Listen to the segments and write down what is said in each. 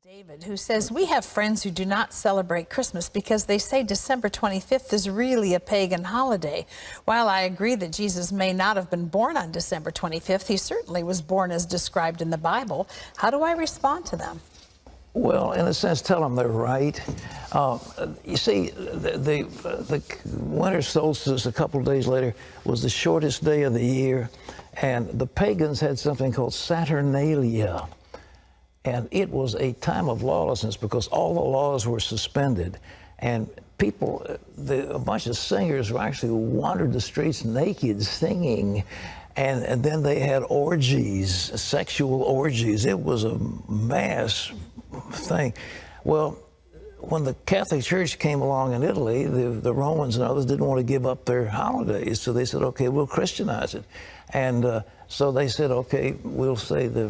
David, who says, we have friends who do not celebrate Christmas because they say December 25th is really a pagan holiday. While I agree that Jesus may not have been born on December 25th, he certainly was born as described in the Bible. How do I respond to them? Well, in a sense, tell them they're right. You see, the winter solstice a couple of days later was the shortest day of the year, and the pagans had something called Saturnalia. And it was a time of lawlessness because all the laws were suspended. And people, a bunch of singers actually wandered the streets naked singing. And then they had orgies, sexual orgies. It was a mass thing. Well, when the Catholic Church came along in Italy, the Romans and others didn't want to give up their holidays. So they said, okay, we'll Christianize it. And so they said, okay, we'll say the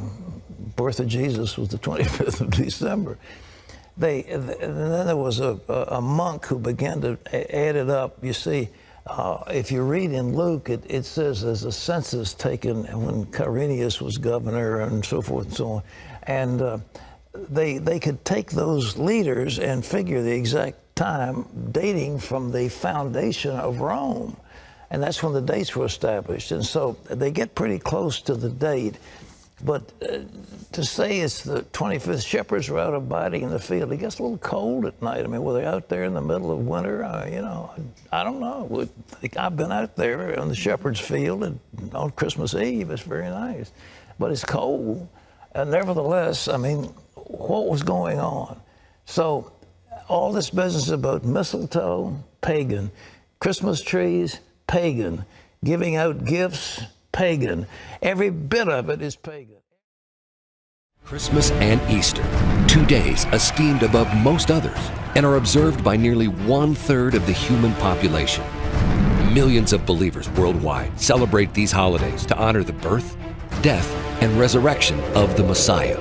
birth of Jesus was the 25th of December. And then there was a monk who began to add it up. You see, if you read in Luke, it says there's a census taken when Quirinius was governor and so forth and so on. And they could take those leaders and figure the exact time dating from the foundation of Rome. And that's when the dates were established. And so they get pretty close to the date. But to say it's the 25th, shepherds were out abiding in the field. It gets a little cold at night. I mean, were they out there in the middle of winter? You know, I don't know. I've been out there on the shepherd's field on Christmas Eve. It's very nice. But it's cold. And nevertheless, I mean, what was going on? So all this business about mistletoe, pagan. Christmas trees, pagan. Giving out gifts, pagan. Every bit of it is pagan. Christmas and Easter, 2 days esteemed above most others and are observed by nearly 1/3 of the human population. Millions of believers worldwide celebrate these holidays to honor the birth, death, and resurrection of the Messiah.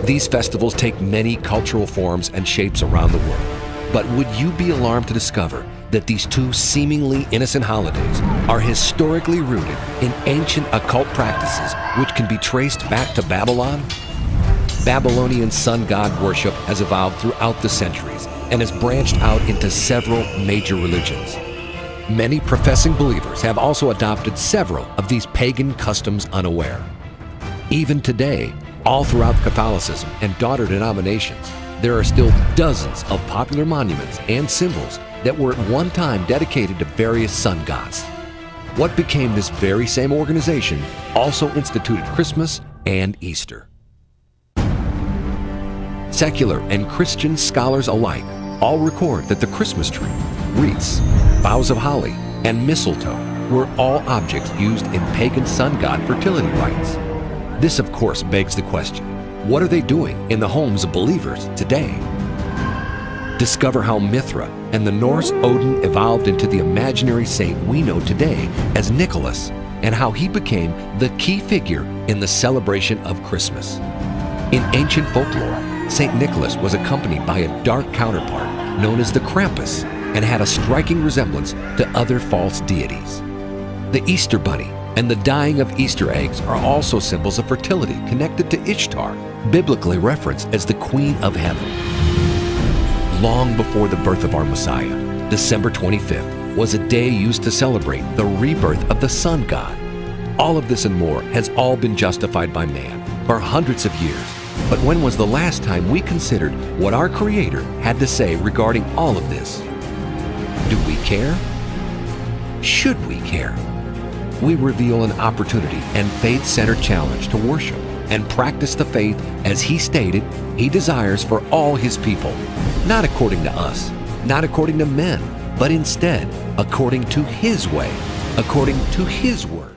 These festivals take many cultural forms and shapes around the world. But would you be alarmed to discover that these two seemingly innocent holidays are historically rooted in ancient occult practices which can be traced back to Babylon? Babylonian sun god worship has evolved throughout the centuries and has branched out into several major religions. Many professing believers have also adopted several of these pagan customs unaware. Even today, all throughout Catholicism and daughter denominations, there are still dozens of popular monuments and symbols that were at one time dedicated to various sun gods. What became this very same organization also instituted Christmas and Easter. Secular and Christian scholars alike all record that the Christmas tree, wreaths, boughs of holly, and mistletoe were all objects used in pagan sun god fertility rites. This, of course, begs the question, what are they doing in the homes of believers today? Discover how Mithra and the Norse Odin evolved into the imaginary saint we know today as Nicholas, and how he became the key figure in the celebration of Christmas. In ancient folklore, Saint Nicholas was accompanied by a dark counterpart known as the Krampus and had a striking resemblance to other false deities. The Easter Bunny and the dyeing of Easter eggs are also symbols of fertility connected to Ishtar, biblically referenced as the Queen of Heaven. Long before the birth of our Messiah, December 25th was a day used to celebrate the rebirth of the sun god. All of this and more has all been justified by man for hundreds of years. But when was the last time we considered what our Creator had to say regarding all of this? Do we care? Should we care? We reveal an opportunity and faith-centered challenge to worship and practice the faith as He stated He desires for all His people, not according to us, not according to men, but instead according to His way, according to His word.